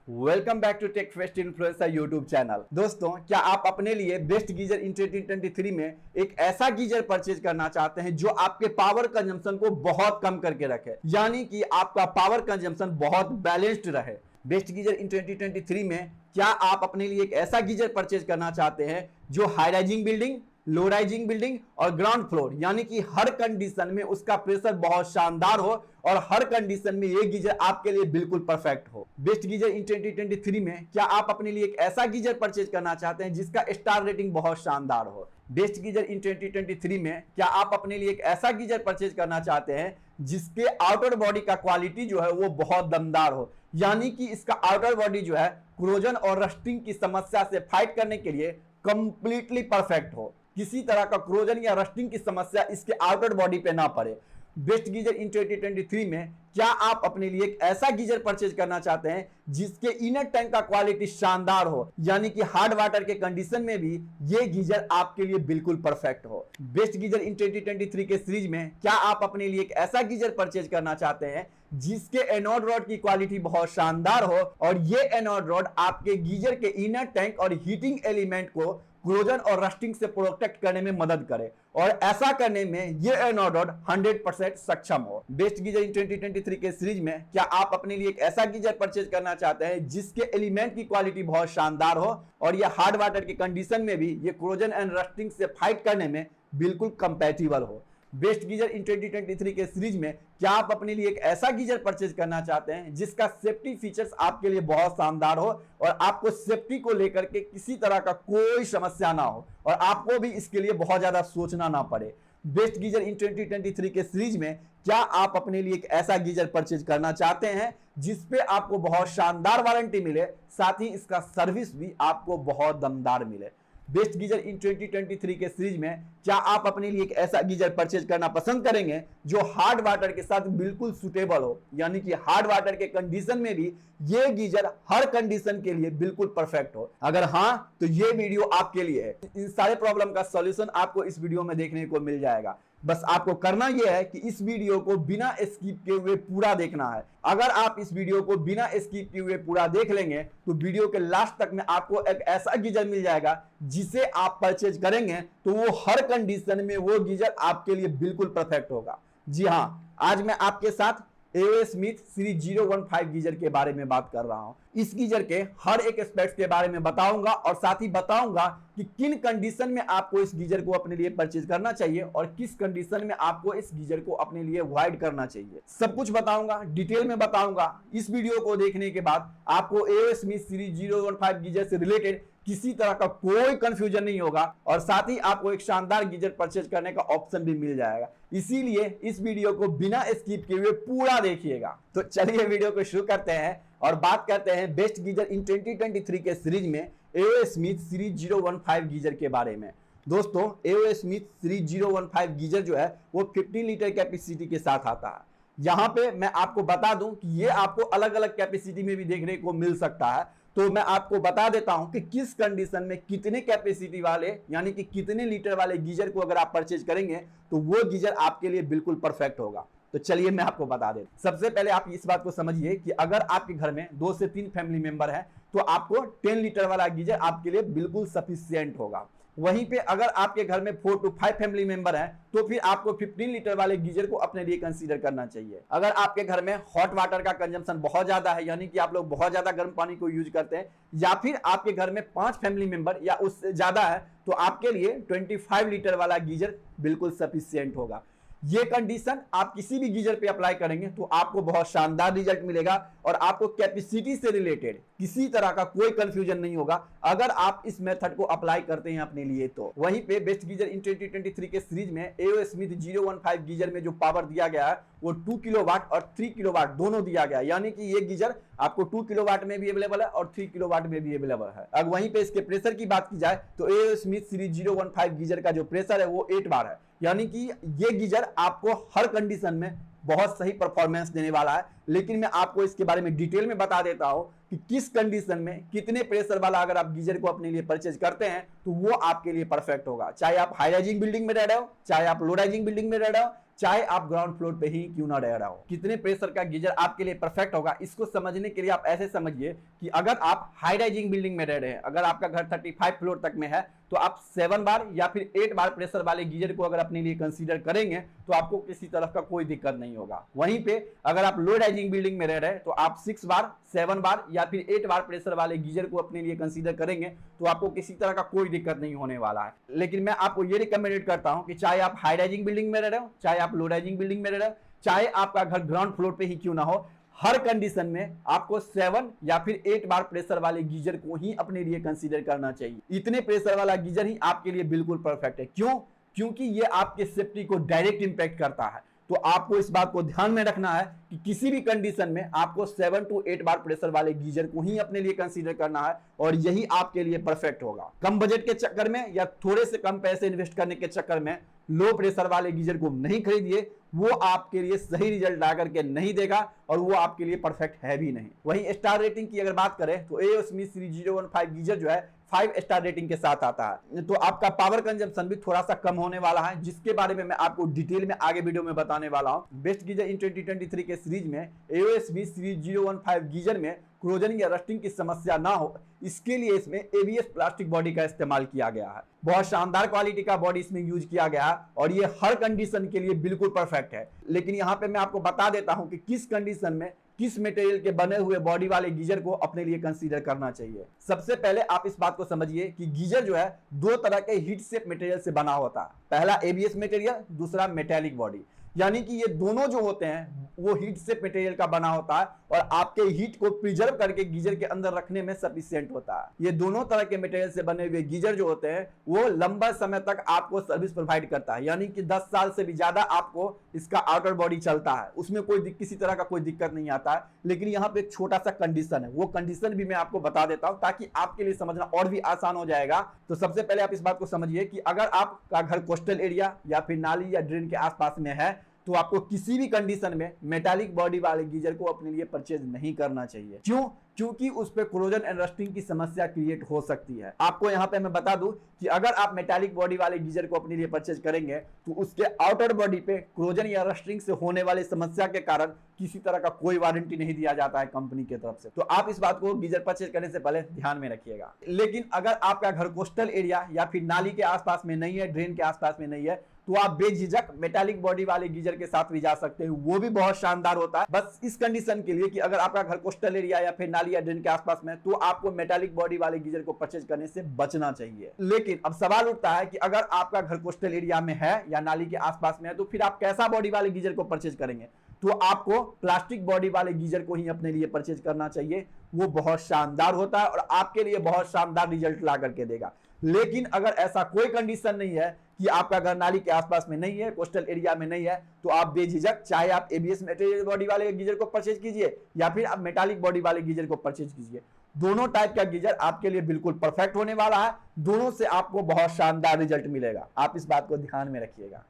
Welcome back to tech fest influencer YouTube channel. दोस्तों, क्या आप अपने लिए बेस्ट गीजर इन 2023 में एक ऐसा गीजर परचेज करना चाहते हैं जो आपके पावर कंजम्पशन को बहुत कम करके रखे, यानी कि आपका पावर कंजम्पशन बहुत बैलेंस्ड रहे। बेस्ट गीजर इन 2023 में क्या आप अपने लिए एक ऐसा गीजर परचेज करना चाहते हैं जो हाई राइजिंग बिल्डिंग, लो राइजिंग बिल्डिंग और ग्राउंड फ्लोर यानी कि हर कंडीशन में उसका प्रेशर बहुत शानदार हो और हर कंडीशन में ये गीजर आपके लिए बिल्कुल परफेक्ट हो। बेस्ट गीजर इन 2023 में क्या आप अपने लिए एक ऐसा गीजर परचेज करना चाहते हैं जिसका स्टार रेटिंग बहुत शानदार हो। बेस्ट गीजर इन 2023 में क्या आप अपने लिए एक ऐसा गीजर परचेज करना चाहते हैं जिसके आउटर बॉडी का क्वालिटी जो है वो बहुत दमदार हो, यानी कि इसका आउटर बॉडी जो है क्रोजन और रस्टिंग की समस्या से फाइट करने के लिए कंप्लीटली परफेक्ट हो, किसी तरह का क्रोजन या रस्टिंग की समस्या इसके आउटर बॉडी पे ना पड़े। बेस्ट गीजर इन 2023 में क्या आप अपने लिए एक ऐसा गीजर परचेज करना चाहते हैं जिसके इनर टैंक का क्वालिटी शानदार हो, यानी कि हार्ड वाटर के कंडीशन में भी ये गीजर आपके लिए बिल्कुल परफेक्ट हो। बेस्ट गीजर इन 2023 के सीरीज में क्या आप अपने लिए एक ऐसा गीजर परचेज करना चाहते हैं जिसके एनोड रॉड की क्वालिटी बहुत शानदार हो और ये एनोड रॉड आपके गीजर के इनर टैंक और हीटिंग एलिमेंट को क्रोजन और रस्टिंग से प्रोटेक्ट करने में मदद करे और ऐसा करने में ये एनोड रॉड 100% सक्षम हो। बेस्ट गीजर इन 2023 के सीरीज में क्या आप अपने लिए एक ऐसा गीजर परचेज करना चाहते हैं जिसके एलिमेंट की क्वालिटी बहुत शानदार हो और ये हार्ड वाटर के कंडीशन में भी ये क्रोजन एंड रस्टिंग से फाइट करने में बिल्कुल कंपैटिबल हो। बेस्ट गीजर इन 2023 के सीरीज में क्या आप अपने लिए एक ऐसा गीजर परचेज करना चाहते हैं जिसका सेफ्टी फीचर्स आपके लिए बहुत शानदार हो और आपको सेफ्टी को लेकर के किसी तरह का कोई समस्या ना हो और आपको भी इसके लिए बहुत ज्यादा सोचना ना पड़े। बेस्ट गीजर इन 2023 के सीरीज में क्या आप अपने लिए एक ऐसा गीजर परचेज करना चाहते हैं जिसपे आपको बहुत शानदार वारंटी मिले, साथ ही इसका सर्विस भी आपको बहुत दमदार मिले। बेस्ट गीजर इन 2023 के सीरीज में क्या आप अपने लिए एक ऐसा गीजर परचेज करना पसंद करेंगे जो हार्ड वाटर के साथ बिल्कुल सुटेबल हो, यानी कि हार्ड वाटर के कंडीशन में भी ये गीजर हर कंडीशन के लिए बिल्कुल परफेक्ट हो। अगर हाँ तो ये वीडियो आपके लिए है। इन सारे प्रॉब्लम का सॉल्यूशन आपको इस वीडियो में देखने को मिल जाएगा। बस आपको करना यह है कि इस वीडियो को बिना स्किप किए हुए पूरा देखना है। अगर आप इस वीडियो को बिना स्किप किए हुए पूरा देख लेंगे तो वीडियो के लास्ट तक में आपको एक ऐसा गीजर मिल जाएगा जिसे आप परचेज करेंगे तो वो हर कंडीशन में वो गीजर आपके लिए बिल्कुल परफेक्ट होगा। जी हाँ, आज मैं आपके साथ एओ स्मिथ सीरीज 015 गीजर के बारे में बात कर रहा हूं। इस गीजर के हर एक एस्पेक्ट के बारे में बताऊंगा और साथ ही बताऊंगा कि किन कंडीशन में आपको इस गीजर को अपने लिए परचेज करना चाहिए और किस कंडीशन में आपको इस गीजर को अपने लिए अवॉइड करना चाहिए। सब कुछ बताऊंगा, डिटेल में बताऊंगा। इस वीडियो को देखने के बाद आपको एओ स्मिथ सीरीज 015 गीजर से रिलेटेड किसी तरह का कोई कंफ्यूजन नहीं होगा और साथ ही आपको एक शानदार गीजर परचेज करने का ऑप्शन भी मिल जाएगा। इसीलिए इस वीडियो को बिना स्किप किए हुए पूरा देखिएगा। तो चलिए वीडियो को शुरू करते हैं और बात करते हैं बेस्ट गीजर इन 2023 के सीरीज में एओ स्मिथ सीरीज 015 गीजर के बारे में। दोस्तों, एओ स्मिथ सीरीज 015 गीजर जो है वो 15 लीटर कैपेसिटी के साथ आता है। यहाँ पे मैं आपको बता दूं कि ये आपको अलग अलग कैपेसिटी में भी देखने को मिल सकता है, तो मैं आपको बता देता हूं कि किस कंडीशन में कितने कैपेसिटी वाले यानी कि कितने लीटर वाले गीजर को अगर आप परचेज करेंगे तो वो गीजर आपके लिए बिल्कुल परफेक्ट होगा। तो चलिए मैं आपको बता देता। सबसे पहले आप इस बात को समझिए कि अगर आपके घर में 2 से 3 फैमिली मेंबर हैं तो आपको 10 लीटर वाला गीजर आपके लिए बिल्कुल सफिशिएंट होगा। वहीं पे अगर आपके घर में 4 to 5 फैमिली मेंबर हैं तो फिर आपको 15 लीटर वाले गीजर को अपने लिए कंसीडर करना चाहिए। अगर आपके घर में हॉट वाटर का कंजम्पशन बहुत ज्यादा है, यानी कि आप लोग बहुत ज्यादा गर्म पानी को यूज करते हैं, या फिर आपके घर में 5 फैमिली मेंबर या उससे ज्यादा है तो आपके लिए 25 लीटर वाला गीजर बिल्कुल सफिशिएंट होगा। ये कंडीशन आप किसी भी गीजर पे अप्लाई करेंगे तो आपको बहुत शानदार रिजल्ट मिलेगा और आपको कैपेसिटी से रिलेटेड किसी तरह का कोई कंफ्यूजन नहीं होगा अगर आप इस मेथड को अप्लाई करते हैं अपने लिए। तो वहीं पे बेस्ट गीजर इन 2023 के सीरीज में एओ स्मिथ 015 गीजर में जो पावर दिया गया है वो 2 किलोवाट और 3 किलोवाट दोनों दिया गया है, यानी कि ये गीजर आपको 2 किलोवाट में भी अवेलेबल है और 3 किलोवाट में भी अवेलेबल है। अब वहीं पे इसके प्रेशर की बात की जाए तो एओ स्मिथ सीरीज 015 गीजर का जो प्रेशर है वो 8 बार है, यानी कि ये गीजर आपको हर कंडीशन में बहुत सही परफॉर्मेंस देने वाला है। लेकिन मैं आपको इसके बारे में डिटेल में बता देता हूं कि किस कंडीशन में कितने प्रेशर वाला अगर आप गीजर को अपने लिए परचेज करते हैं तो वो आपके लिए परफेक्ट होगा। चाहे आप हाई राइजिंग बिल्डिंग में रह रहे हो, चाहे आप लो राइजिंग बिल्डिंग में रह रहे हो, चाहे आप ग्राउंड फ्लोर पे ही क्यों ना रह रहा हो। कितने प्रेशर का गीजर आपके लिए परफेक्ट होगा, इसको समझने के लिए आप ऐसे समझिए कि अगर आप हाई राइजिंग बिल्डिंग में रह रहे हैं, अगर आपका घर 35 फ्लोर तक में है, तो आप 7 बार या फिर 8 बार प्रेशर वाले गीजर को अगर अपने लिए कंसीडर करेंगे तो आपको किसी तरह का कोई दिक्कत नहीं होगा। वहीं पे अगर आप लो राइजिंग बिल्डिंग में रह रहे हैं तो आप 6 बार, 7 बार या फिर 8 बार प्रेशर वाले गीजर को अपने लिए कंसीडर करेंगे तो आपको किसी तरह का कोई दिक्कत नहीं होने वाला है। लेकिन मैं आपको ये रिकमेंडेड करता हूं कि चाहे आप हाई राइजिंग बिल्डिंग में रह रहे हो, चाहे आप लो राइजिंग बिल्डिंग में रह रहे हो, चाहे आपका घर ग्राउंड फ्लोर पे ही क्यों ना हो, हर कंडीशन में आपको 7 या फिर 8 बार प्रेशर वाले गीजर को ही अपने लिए कंसीडर करना चाहिए। इतने प्रेशर वाला गीजर ही आपके लिए बिल्कुल परफेक्ट है। क्यों? क्योंकि ये आपके सेफ्टी को डायरेक्ट इंपैक्ट करता है। तो आपको इस बात को ध्यान में रखना है कि किसी भी कंडीशन में आपको 7 to 8 बार प्रेशर वाले गीजर को ही अपने लिए कंसीडर करना है और यही आपके लिए परफेक्ट होगा। कम बजट के चक्कर में या थोड़े से कम पैसे इन्वेस्ट करने के चक्कर में लो प्रेशर वाले गीजर को नहीं खरीदिए, वो आपके लिए सही रिजल्ट ला करके नहीं देगा और वो आपके लिए परफेक्ट है भी नहीं। वहीं स्टार रेटिंग की अगर बात करें तो एओ स्मिथ सीरीज 015 गीजर जो है 5 स्टार रेटिंग के साथ आता है। तो आपका पावर कंजम्पशन भी थोड़ा सा कम होने वाला है, जिसके बारे में मैं आपको डिटेल में आगे वीडियो में बताने वाला हूं। बेस्ट गीजर इन 2023 के सीरीज में एओ स्मिथ सीरीज 015 गीजर में क्रोजन या रस्टिंग की समस्या ना हो, इसके लिए इसमें एबीएस प्लास्टिक बॉडी का इस्तेमाल किया गया है। बहुत शानदार क्वालिटी का बॉडी इसमें यूज किया गया है और ये हर कंडीशन के लिए बिल्कुल परफेक्ट है। लेकिन यहाँ पे मैं आपको बता देता हूं कि किस कंडीशन में किस मटेरियल के बने हुए बॉडी वाले गीजर को अपने लिए कंसीडर करना चाहिए। सबसे पहले आप इस बात को समझिए कि गीजर जो है 2 तरह के हीट सेप मटेरियल से बना होता है। पहला एबीएस मटेरियल, दूसरा मेटालिक बॉडी। यानी कि ये दोनों जो होते हैं वो हीट सेप मटेरियल का बना होता है और आपके हीट को प्रिजर्व करके गीजर के अंदर रखने में सफिशिएंट होता है। ये दोनों तरह के मटेरियल से बने हुए गीजर जो होते हैं वो लंबा समय तक आपको सर्विस प्रोवाइड करता है, यानी कि 10 साल से भी ज्यादा आपको इसका आउटर बॉडी चलता है, उसमें कोई किसी तरह का कोई दिक्कत नहीं आता है। लेकिन यहाँ पे एक छोटा सा कंडीशन है, वो कंडीशन भी मैं आपको बता देता हूँ ताकि आपके लिए समझना और भी आसान हो जाएगा। तो सबसे पहले आप इस बात को समझिए कि अगर आपका घर कोस्टल एरिया या फिर नाली या ड्रेन के आसपास में है तो आपको किसी भी कंडीशन में मेटालिक बॉडी वाले गीजर को अपने लिए परचेज नहीं करना चाहिए। क्यों? क्योंकि उस पे क्रोजन एंड रस्टिंग की समस्या क्रिएट हो सकती है। आपको यहाँ पे मैं बता दूं कि अगर आप मेटालिक बॉडी वाले गीजर को अपने लिए परचेज करेंगे तो उसके आउटर बॉडी पे क्रोजन या रस्टिंग से होने वाली समस्या के कारण किसी तरह का कोई वारंटी नहीं दिया जाता है कंपनी की तरफ से। तो आप इस बात को गीजर परचेज करने से पहले ध्यान में रखिएगा। लेकिन अगर आपका घर कोस्टल एरिया या फिर नाली के आसपास में नहीं है, ड्रेन के आसपास में नहीं है, तो आप बेझिझक मेटालिक बॉडी वाले गीजर के साथ भी जा सकते हैं, वो भी बहुत शानदार होता है। बस इस कंडीशन के लिए कि अगर आपका घर कोस्टल एरिया या फिर नाली या ड्रेन के आसपास में, तो आपको मेटालिक बॉडी वाले गीजर को परचेज करने से बचना चाहिए। लेकिन अब सवाल उठता है कि अगर आपका घर कोस्टल एरिया में है या नाली के आसपास में है तो फिर आप कैसा बॉडी वाले गीजर को परचेज करेंगे? तो आपको प्लास्टिक बॉडी वाले गीजर को ही अपने लिए परचेज करना चाहिए, वो बहुत शानदार होता है और आपके लिए बहुत शानदार रिजल्ट ला करके देगा। लेकिन अगर ऐसा कोई कंडीशन नहीं है कि आपका घर नाली के आसपास में नहीं है, कोस्टल एरिया में नहीं है, तो आप बेझिझक चाहे आप एबीएस मटेरियल बॉडी वाले गीजर को परचेज कीजिए या फिर आप मेटालिक बॉडी वाले गीजर को परचेज कीजिए। दोनों टाइप का गीजर आपके लिए बिल्कुल परफेक्ट होने वाला है, दोनों से आपको बहुत शानदार रिजल्ट मिलेगा। आप इस बात को ध्यान में रखिएगा।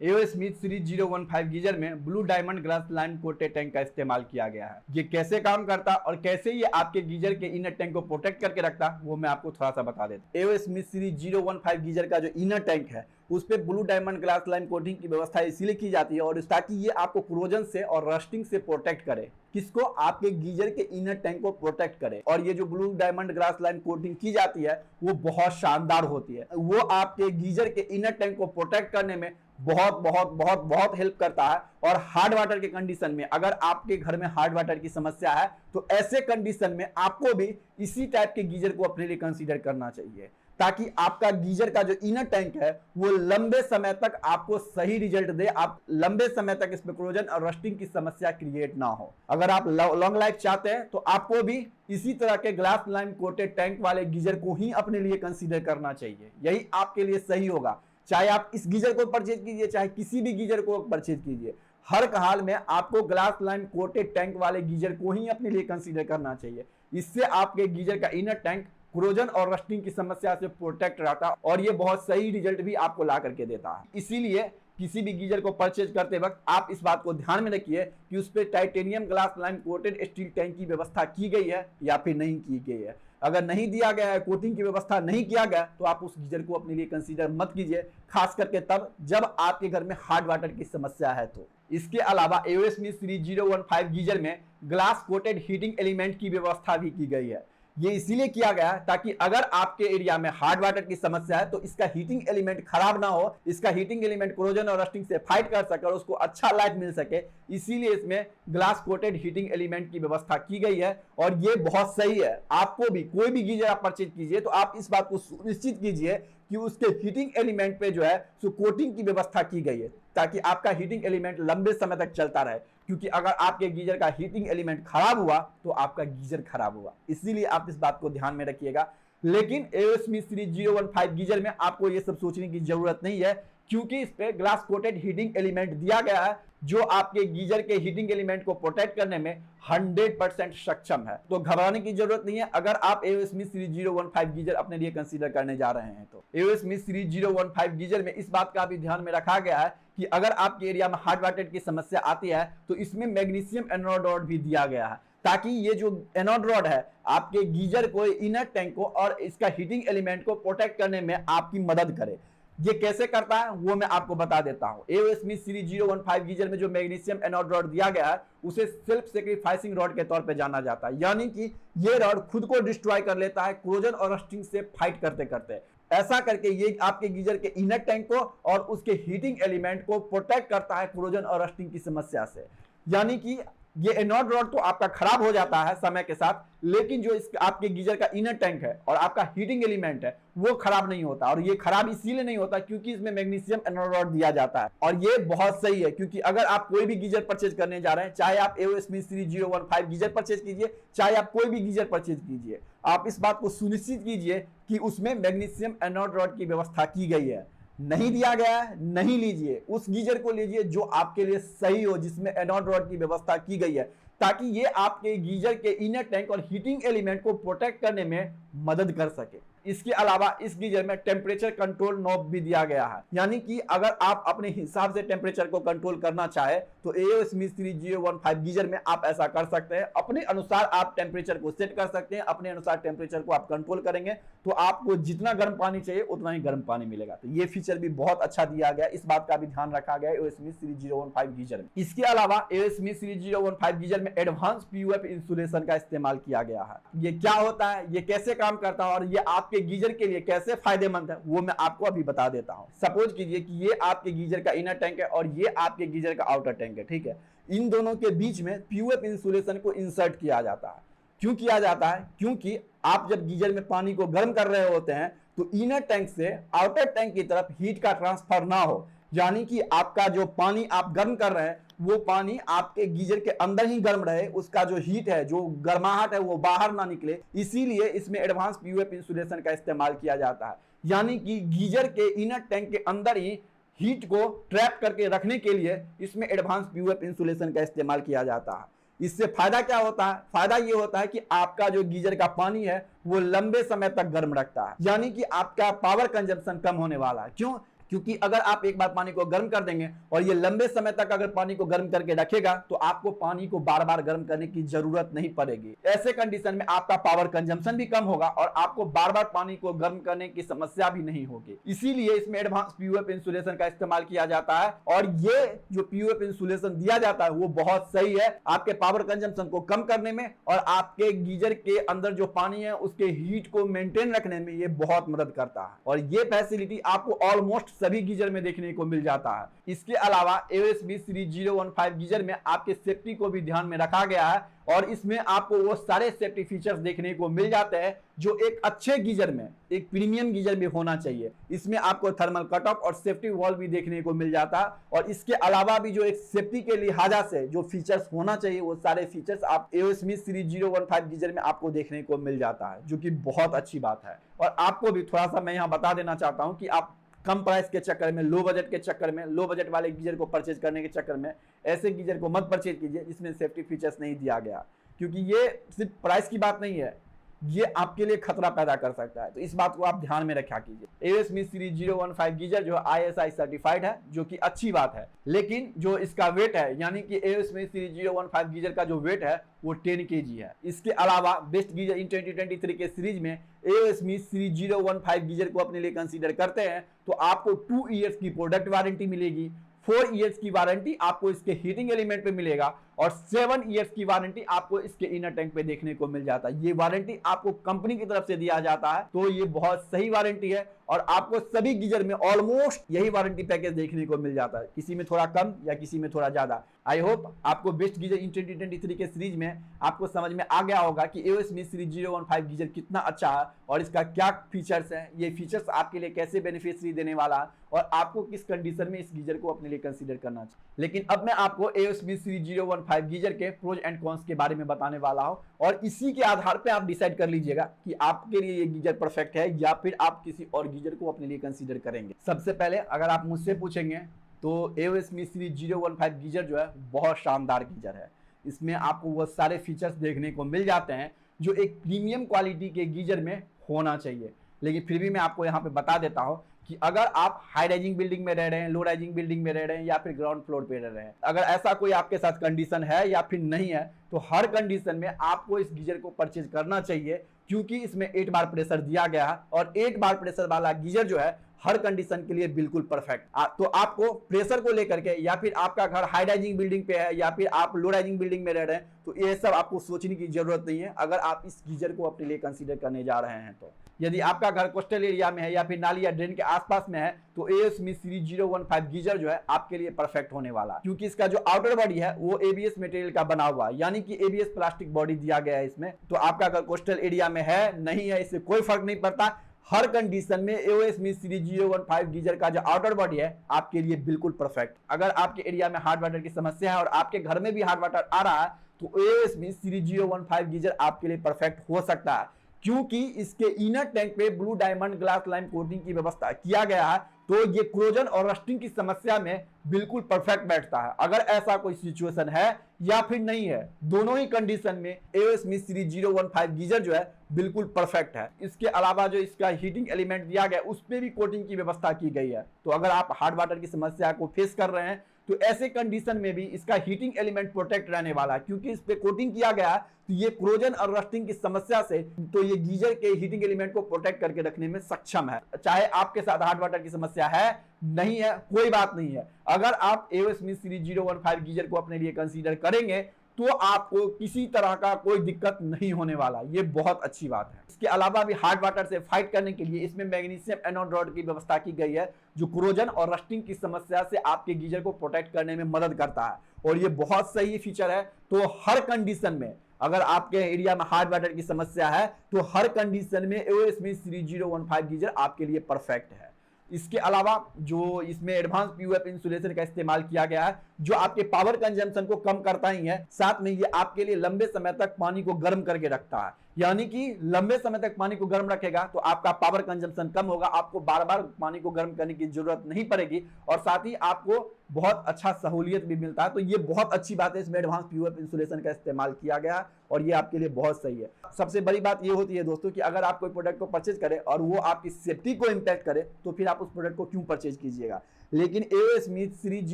एओ स्मिथ सीरीज 015 गीजर में blue diamond glass line coated tank का इस्तेमाल किया गया है। ये कैसे काम करता और कैसे ये आपके गीजर के इनर टैंक को प्रोटेक्ट करके रखता, वो मैं आपको थोड़ा सा बता देता हूं। एओ स्मिथ सीरीज 015 गीजर का जो इनर टैंक है उस पे blue diamond glass line coating की व्यवस्था इसीलिए की जाती है और ताकि ये आपको क्रोजन से और रस्टिंग से प्रोटेक्ट करे। किसको? आपके गीजर के इनर टैंक को प्रोटेक्ट करे। और ये जो blue diamond glass line coating की जाती है वो बहुत शानदार होती है, वो आपके गीजर के इनर टैंक को प्रोटेक्ट करने में बहुत बहुत बहुत बहुत हेल्प करता है। और हार्ड वाटर के कंडीशन में, अगर आपके घर में हार्ड वाटर की समस्या है तो ऐसे कंडीशन में आपको भी इसी टाइप के गीजर को अपने लिए कंसीडर करना चाहिए ताकि आपका गीजर का जो इनर टैंक है वो लंबे समय तक आपको सही रिजल्ट दे, आप लंबे समय तक इसमें क्रोजन और रस्टिंग की समस्या क्रिएट ना हो। अगर आप लॉन्ग लाइफ चाहते हैं तो आपको भी इसी तरह के ग्लास लाइन कोटेड टैंक वाले गीजर को ही अपने लिए कंसीडर करना चाहिए, यही आपके लिए सही होगा। चाहे आप इस गीजर को परचेज कीजिए, चाहे किसी भी गीजर को परचेज कीजिए, हर हाल में आपको ग्लास लाइन कोटेड टैंक वाले गीजर को ही अपने लिए कंसीडर करना चाहिए। इससे आपके गीजर का इनर टैंक क्रोजन और रस्टिंग की समस्या से प्रोटेक्ट रहता है और ये बहुत सही रिजल्ट भी आपको ला करके देता है। इसीलिए किसी भी गीजर को परचेज करते वक्त आप इस बात को ध्यान में रखिए कि उस पर titanium glass lime coated steel tank की व्यवस्था की गई है या फिर नहीं की गई है। अगर नहीं दिया गया है, कोटिंग की व्यवस्था नहीं किया गया, तो आप उस गीजर को अपने लिए कंसीडर मत कीजिए, खास करके तब जब आपके घर में हार्ड वाटर की समस्या है। तो इसके अलावा एओएस स्मिथ सीरीज 015 गीजर में ग्लास कोटेड हीटिंग एलिमेंट की व्यवस्था भी की गई है। ये इसीलिए किया गया है ताकि अगर आपके एरिया में हार्ड वाटर की समस्या है तो इसका हीटिंग एलिमेंट खराब ना हो, इसका हीटिंग एलिमेंट कोरोजन और रस्टिंग से फाइट कर सके और उसको अच्छा लाइट मिल सके। इसीलिए इसमें ग्लास कोटेड हीटिंग एलिमेंट की व्यवस्था की गई है और ये बहुत सही है। आपको भी कोई भी गीजर आप परचेज कीजिए तो आप इस बात को सुनिश्चित कीजिए कि उसके हीटिंग एलिमेंट पे जो है सो कोटिंग की व्यवस्था की गई है ताकि आपका हीटिंग एलिमेंट लंबे समय तक चलता रहे, क्योंकि अगर आपके गीजर का हीटिंग एलिमेंट खराब हुआ तो आपका गीजर खराब हुआ। इसीलिए आप इस बात को ध्यान में रखिएगा। लेकिन एओएस स्मिथ सीरीज 015 गीजर में आपको ये सब सोचने की जरूरत नहीं है, क्योंकि इस पे ग्लास कोटेड हीटिंग एलिमेंट दिया गया है जो आपके गीजर के हीटिंग एलिमेंट को प्रोटेक्ट करने में 100% सक्षम है। तो घबराने की जरूरत नहीं है अगर आप एओएस स्मिथ सीरीज 015 गीजर अपने लिए कंसीडर करने जा रहे हैं। तो एओएस स्मिथ सीरीज 015 गीजर में इस बात का भी ध्यान में रखा गया है कि अगर आपके एरिया में हार्ड वाटर की समस्या आती है तो इसमें मैग्नीशियम एनोड रॉड भी दिया गया है ताकि ये जो एनोड रॉड है आपके गीजर को, इनर टैंक को और इसका हीटिंग एलिमेंट को प्रोटेक्ट करने में आपकी मदद करे। ये कैसे करता है वो मैं आपको बता देता हूं। एओएस स्मिथ सीरीज 015 गीजर में जो मैग्नीशियम एनोड रॉड दिया गया है उसे सेल्फ सैक्रिफाइसिंग रॉड के तौर पे जाना जाता है, यानी कि ये रॉड खुद को डिस्ट्रॉय कर लेता है कोरोजन और रस्टिंग से फाइट करते करते। ऐसा करके ये आपके गीजर के इनर टैंक को और उसके हीटिंग एलिमेंट को प्रोटेक्ट करता है कोरोजन और रस्टिंग की समस्या से। यानी कि ये एनोड रॉड तो आपका खराब हो जाता है समय के साथ, लेकिन जो इस आपके गीजर का इनर टैंक है और आपका हीटिंग एलिमेंट है वो खराब नहीं होता। और ये खराब इसीलिए नहीं होता क्योंकि इसमें मैग्नीशियम एनोड रॉड दिया जाता है। और ये बहुत सही है क्योंकि अगर आप कोई भी गीजर परचेज करने जा रहे हैं, चाहे आप AOS Smith series 015 geyser purchase कीजिए, चाहे आप कोई भी गीजर परचेज कीजिए, आप इस बात को सुनिश्चित कीजिए कि उसमें मैग्नीशियम एनोड रॉड की व्यवस्था की गई है। नहीं दिया गया है, नहीं लीजिए, उस गीजर को लीजिए जो आपके लिए सही हो, जिसमें एनोड रॉड की व्यवस्था की गई है ताकि ये आपके गीजर के इनर टैंक और हीटिंग एलिमेंट को प्रोटेक्ट करने में मदद कर सके। इसके अलावा इस गीजर में टेम्परेचर कंट्रोल नॉब भी दिया गया है, यानी कि अगर आप अपने हिसाब से टेम्परेचर को कंट्रोल करना चाहे तो एओएस स्मिथ सीरीज 015 गीजर में आप ऐसा कर सकते हैं। अपने अनुसार आप टेम्परेचर को सेट कर सकते हैं, अपने अनुसार टेम्परेचर को आप कंट्रोल करेंगे तो आपको जितना गर्म पानी चाहिए उतना ही गर्म पानी मिलेगा। तो ये फीचर भी बहुत अच्छा दिया गया, इस बात का भी ध्यान रखा गया एओएस स्मिथ सीरीज 015 गीजर में। इसके अलावा एओएस स्मिथ सीरीज 015 गीजर में एडवांस पीयूएफ इंसुलेशन का इस्तेमाल किया गया है। ये क्या होता है, ये कैसे काम करता है और ये आपके गीजर के लिए कैसे फायदेमंद है वो मैं आपको अभी बता देता हूं। सपोज कीजिए कि ये आपके गीजर का इनर टैंक है और ये आपके गीजर का आउटर टैंक है, ठीक है। इन दोनों के बीच में पीयूएफ इंसुलेशन को इंसर्ट किया जाता है। क्यों किया जाता है? क्योंकि आप जब गीजर में पानी को गर्म कर रहे होते हैं तो इनर टैंक से आउटर टैंक की तरफ हीट का ट्रांसफर ना हो, यानी कि आपका जो पानी आप गर्म कर रहे हैं वो पानी आपके गीजर के अंदर ही गर्म रहे, उसका जो हीट है, जो गर्माहट है वो बाहर ना निकले। इसीलिए इसमें एडवांस पीयूएफ इंसुलेशन का इस्तेमाल किया जाता है, यानी कि गीजर के इनर टैंक के अंदर ही हीट को ट्रैप करके रखने के लिए इसमें एडवांस पीयूएफ इंसुलेशन का इस्तेमाल किया जाता है। इससे फायदा क्या होता है? फायदा ये होता है कि आपका जो गीजर का पानी है वो लंबे समय तक गर्म रखता है, यानी कि आपका पावर कंजप्शन कम होने वाला है। क्यों? क्योंकि अगर आप एक बार पानी को गर्म कर देंगे और ये लंबे समय तक अगर पानी को गर्म करके रखेगा तो आपको पानी को बार बार गर्म करने की जरूरत नहीं पड़ेगी। ऐसे कंडीशन में आपका पावर कंजम्पशन भी कम होगा और आपको बार बार पानी को गर्म करने की समस्या भी नहीं होगी। इसीलिए इसमें एडवांस पीयूएफ इंसुलेशन का इस्तेमाल किया जाता है और ये जो पीयूएफ इंसुलेशन दिया जाता है वो बहुत सही है आपके पावर कंजम्पशन को कम करने में और आपके गीजर के अंदर जो पानी है उसके हीट को मेंटेन रखने में ये बहुत मदद करता है। और ये फैसिलिटी आपको ऑलमोस्ट सभी गीजर में देखने को मिल जाता है। इसके अलावा एओएस स्मिथ सीरीज 015 गीजर में आपके सेफ्टी को भी ध्यान में रखा गया है और इसमें आपको वो सारे सेफ्टी फीचर्स देखने को मिल जाते हैं जो एक अच्छे गीजर में, एक प्रीमियम गीजर में होना चाहिए। इसमें आपको थर्मल कट ऑफ और सेफ्टी वॉल भी देखने को मिल जाता है और इसके अलावा भी जो एक सेफ्टी के लिहाजा से जो फीचर्स होना चाहिए वो सारे फीचर्स आप एओएस स्मिथ सीरीज 015 गीजर में आपको देखने को मिल जाता है, जो कि बहुत अच्छी बात है। और आपको भी थोड़ा सा मैं यहाँ बता देना चाहता हूँ कि आप कम प्राइस के चक्कर में, लो बजट के चक्कर में, लो बजट वाले गीजर को परचेज करने के चक्कर में ऐसे गीजर को मत परचेज कीजिए जिसमें सेफ्टी फीचर्स नहीं दिया गया, क्योंकि ये सिर्फ प्राइस की बात नहीं है, ये आपके लिए खतरा पैदा कर सकता है। तो इस बात को आप ध्यान में रखा कीजिए। एओ स्मिथ सीरीज 015 गीजर जो ISI सर्टिफाइड है, जो कि अच्छी बात है, लेकिन जो इसका वेट है, यानी कि एओ स्मिथ सीरीज 015 गीजर का जो वेट है वो 10 kg है। इसके अलावा बेस्ट गीजर इन 2023 के सीरीज में एओ स्मिथ सीरीज 015 गीजर को अपने लिए कंसीडर करते हैं तो आपको 2 ईयर्स की प्रोडक्ट वारंटी मिलेगी, 4 ईयर्स की वारंटी आपको इसके हीटिंग एलिमेंट पे मिलेगा और 7 ईयर्स की वारंटी आपको इसके इनर टैंक पे देखने को मिल जाता है। ये वारंटी आपको कंपनी की तरफ से दिया जाता है, तो ये बहुत सही वारंटी है और आपको सभी गीजर में ऑलमोस्ट यही वारंटी पैकेज देखने को मिल जाता है, किसी में थोड़ा कम या किसी में थोड़ा ज्यादा। आई होप आपको बेस्ट गीजर इन 2023 के सीरीज में आपको समझ में आ गया होगा कि एओ स्मिथ सीरीज 015 गीजर कितना अच्छा है और इसका क्या फीचर्स है, ये फीचर्स आपके लिए कैसे बेनिफिशियरी देने वाला है और आपको किस कंडीशन में इस गीजर को अपने लिए कंसीडर करना चाहिए। लेकिन अब मैं आपको एओ स्मिथ सीरीज 015 गीजर के प्रोज एंड कॉन्स के बारे में बताने वाला हूं और इसी के आधार पे आप डिसाइड कर लीजिएगा कि आपके लिए ये गीजर परफेक्ट है या फिर आप किसी और गीजर को अपने लिए कंसीडर करेंगे। सबसे पहले अगर आप मुझसे पूछेंगे तो एओ स्मिथ सीरीज 015 गीजर जो है बहुत शानदार गीजर है। इसमें आपको वो सारे फीचर्स देखने को मिल जाते हैं जो एक प्रीमियम क्वालिटी के गीजर में होना चाहिए। लेकिन फिर भी मैं आपको यहाँ पे बता देता हूँ कि अगर आप हाई राइजिंग बिल्डिंग में रह रहे हैं, लो राइजिंग बिल्डिंग में रह रहे हैं या फिर ग्राउंड फ्लोर पे रह रहे हैं, अगर ऐसा कोई आपके साथ कंडीशन है या फिर नहीं है तो हर कंडीशन में आपको इस गीजर को परचेज करना चाहिए, क्योंकि इसमें 8 बार प्रेशर दिया गया है और 8 बार प्रेशर वाला गीजर जो है हर कंडीशन के लिए बिल्कुल परफेक्ट। तो आपको प्रेशर को लेकर के या फिर आपका घर हाई राइजिंग बिल्डिंग पे है या फिर आप लो राइजिंग बिल्डिंग में रह रहे हैं तो ये सब आपको सोचने की जरूरत नहीं है अगर आप इस गीजर को अपने लिए कंसीडर करने जा रहे हैं। तो यदि आपका घर कोस्टल एरिया में है या फिर नाली या ड्रेन के आसपास में है तो एओ स्मिथ सीरीज 015 गीजर जो है आपके लिए परफेक्ट होने वाला है, क्योंकि इसका जो आउटर बॉडी है वो एबीएस मटेरियल का बना हुआ है, यानी कि एबीएस प्लास्टिक बॉडी दिया गया है इसमें। तो आपका घर कोस्टल एरिया में है नहीं है इससे कोई फर्क नहीं पड़ता, हर कंडीशन में एओ स्मिथ सीरीज 015 गीजर का जो आउटर बॉडी है आपके लिए बिल्कुल परफेक्ट। अगर आपके एरिया में हार्ड वाटर की समस्या है और आपके घर में भी हार्ड वाटर आ रहा है तो एओ स्मिथ सीरीज 015 गीजर आपके लिए परफेक्ट हो सकता है, क्योंकि इसके इनर टैंक पे blue diamond glass lime coating की व्यवस्था किया गया है, तो ये क्रोजन और रस्टिंग की समस्या में बिल्कुल परफेक्ट बैठता है। अगर ऐसा कोई सिचुएशन है या फिर नहीं है, दोनों ही कंडीशन में एओ स्मिथ सीरीज 015 गीजर जो है बिल्कुल परफेक्ट है। इसके अलावा जो इसका हीटिंग एलिमेंट दिया गया उस पर भी कोटिंग की व्यवस्था की गई है, तो अगर आप हार्ड वाटर की समस्या को फेस कर रहे हैं तो ऐसे कंडीशन में भी इसका हीटिंग एलिमेंट प्रोटेक्ट रहने वाला है, क्योंकि इस पे कोटिंग किया गया है तो ये क्रोजन और रस्टिंग की समस्या से तो ये गीजर के हीटिंग एलिमेंट को प्रोटेक्ट करके रखने में सक्षम है। चाहे आपके साथ हार्ड वाटर की समस्या है नहीं है कोई बात नहीं है, अगर आप एओ स्मिथ सीरीज 015 गीजर को अपने लिए कंसीडर करेंगे तो आपको किसी तरह का कोई दिक्कत नहीं होने वाला, ये बहुत अच्छी बात है। इसके अलावा भी हार्ड वाटर से फाइट करने के लिए इसमें मैग्नीशियम एनोड रॉड की व्यवस्था की गई है, जो क्रोजन और रस्टिंग की समस्या से आपके गीजर को प्रोटेक्ट करने में मदद करता है और ये बहुत सही फीचर है। तो हर कंडीशन में अगर आपके एरिया में हार्ड वाटर की समस्या है तो हर कंडीशन में एओ स्मिथ सीरीज 015 गीजर आपके लिए परफेक्ट है। इसके अलावा जो इसमें एडवांस पीयूएफ इंसुलेशन का इस्तेमाल किया गया है जो आपके पावर कंजम्पशन को कम करता ही है, साथ में ये आपके लिए लंबे समय तक पानी को गर्म करके रखता है, यानी कि लंबे समय तक पानी को गर्म रखेगा तो आपका पावर कंजम्पशन कम होगा, आपको बार बार पानी को गर्म करने की जरूरत नहीं पड़ेगी और साथ ही आपको बहुत अच्छा सहूलियत भी मिलता है। तो ये बहुत अच्छी बात है, इसमें एडवांस पीयूएफ इंसुलेशन का इस्तेमाल किया गया और ये आपके लिए बहुत सही है। सबसे बड़ी बात ये होती है दोस्तों कि अगर आप कोई प्रोडक्ट को परचेज करें और वो आपकी सेफ्टी को इम्पैक्ट करे तो फिर आप उस प्रोडक्ट को क्यों परचेज कीजिएगा। लेकिन एओ स्मिथ सीरीज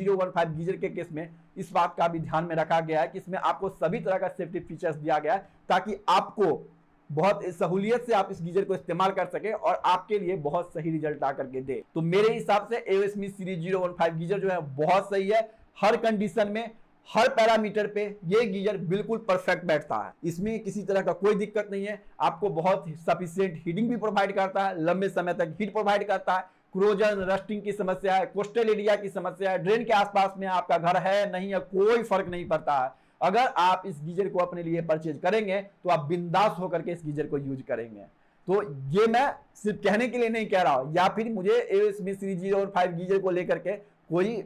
015 गीजर के केस में इस बात का भी ध्यान में रखा गया है कि इसमें आपको सभी तरह का सेफ्टी फीचर्स दिया गया है ताकि आपको बहुत सहूलियत से आप इस गीजर को इस्तेमाल कर सके और आपके लिए बहुत सही रिजल्ट ला करके दे। तो मेरे हिसाब से एओ स्मिथ सीरीज 015 गीजर जो है बहुत सही है, हर कंडीशन में हर पैरामीटर पे ये गीजर बिल्कुल परफेक्ट बैठता है, इसमें किसी तरह का कोई दिक्कत नहीं है। आपको बहुत सफिशिएंट हीटिंग भी प्रोवाइड करता है, लंबे समय तक हीट प्रोवाइड करता है, क्रोजन रस्टिंग की समस्या है, कोस्टल एरिया की समस्या है, ड्रेन के आसपास में आपका घर है नहीं है कोई फर्क नहीं पड़ता है। अगर आप इस गीजर को अपने लिए परचेज करेंगे तो आप बिंदास होकर के इस गीजर को यूज करेंगे। तो ये मैं सिर्फ कहने के लिए नहीं कह रहा हूं या फिर मुझे एओ स्मिथ सीरीज 015 गीजर को लेकर के कोई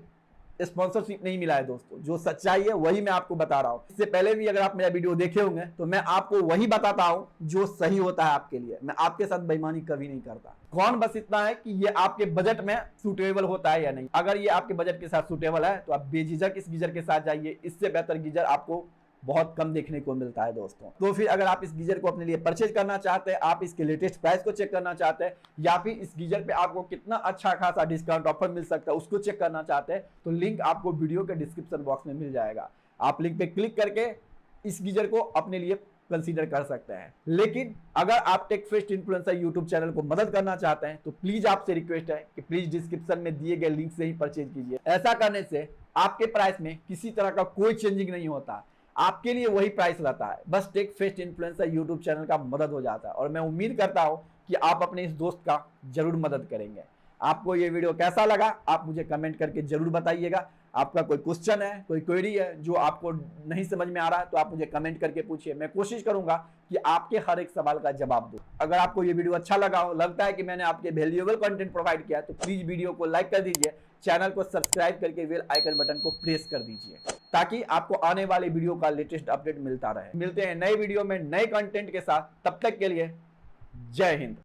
स्पॉन्सरशिप नहीं मिला है दोस्तों, जो सच्चाई है वही मैं आपको बता रहा हूं। इससे पहले भी अगर आप मेरा वीडियो देखे होंगे तो मैं आपको वही बताता हूं जो सही होता है आपके लिए, मैं आपके साथ बेईमानी कभी नहीं करता। कौन बस इतना है कि ये आपके बजट में सूटेबल होता है या नहीं। अगर ये आपके बजट के साथ सूटेबल है तो आप बेझिझक इस गीजर के साथ जाइए, इससे बेहतर गीजर आपको बहुत कम देखने को मिलता है दोस्तों। तो फिर अगर आप इस गीजर को अपने लिए परचेज करना चाहते हैं, आप इसके लेटेस्ट प्राइस को चेक करना चाहते हैं, या फिर इस गीजर पे आपको कितना अच्छा खासा डिस्काउंट ऑफर मिल सकता है उसको चेक करना चाहते हैं, तो लिंक आपको वीडियो के डिस्क्रिप्शन बॉक्स में मिल जाएगा। आप लिंक पे क्लिक करके इस गीजर को अपने लिए कंसीडर कर सकते हैं। लेकिन अगर आप टेकफेस्ट इन्फ्लुएंसर यूट्यूब चैनल को मदद करना चाहते हैं तो प्लीज आपसे रिक्वेस्ट है कि प्लीज डिस्क्रिप्शन में दिए गए लिंक से ही परचेज कीजिए। ऐसा करने से आपके प्राइस में किसी तरह का कोई चेंजिंग नहीं होता, आपके लिए वही प्राइस रहता है, बस टेकफेस्ट इन्फ्लुएंसर यूट्यूब चैनल का मदद हो जाता है। और मैं उम्मीद करता हूं कि आप अपने इस दोस्त का जरूर मदद करेंगे। आपको ये वीडियो कैसा लगा आप मुझे कमेंट करके जरूर बताइएगा। आपका कोई क्वेश्चन है, कोई क्वेरी है जो आपको नहीं समझ में आ रहा है तो आप मुझे कमेंट करके पूछिए, मैं कोशिश करूंगा कि आपके हर एक सवाल का जवाब दूं। अगर आपको ये वीडियो अच्छा लगा हो, लगता है कि मैंने आपके वैल्यूएबल कंटेंट प्रोवाइड किया, तो प्लीज वीडियो को लाइक कर दीजिए, चैनल को सब्सक्राइब करके बेल आइकन बटन को प्रेस कर दीजिए ताकि आपको आने वाले वीडियो का लेटेस्ट अपडेट मिलता रहे। मिलते हैं नए वीडियो में नए कंटेंट के साथ, तब तक के लिए जय हिंद।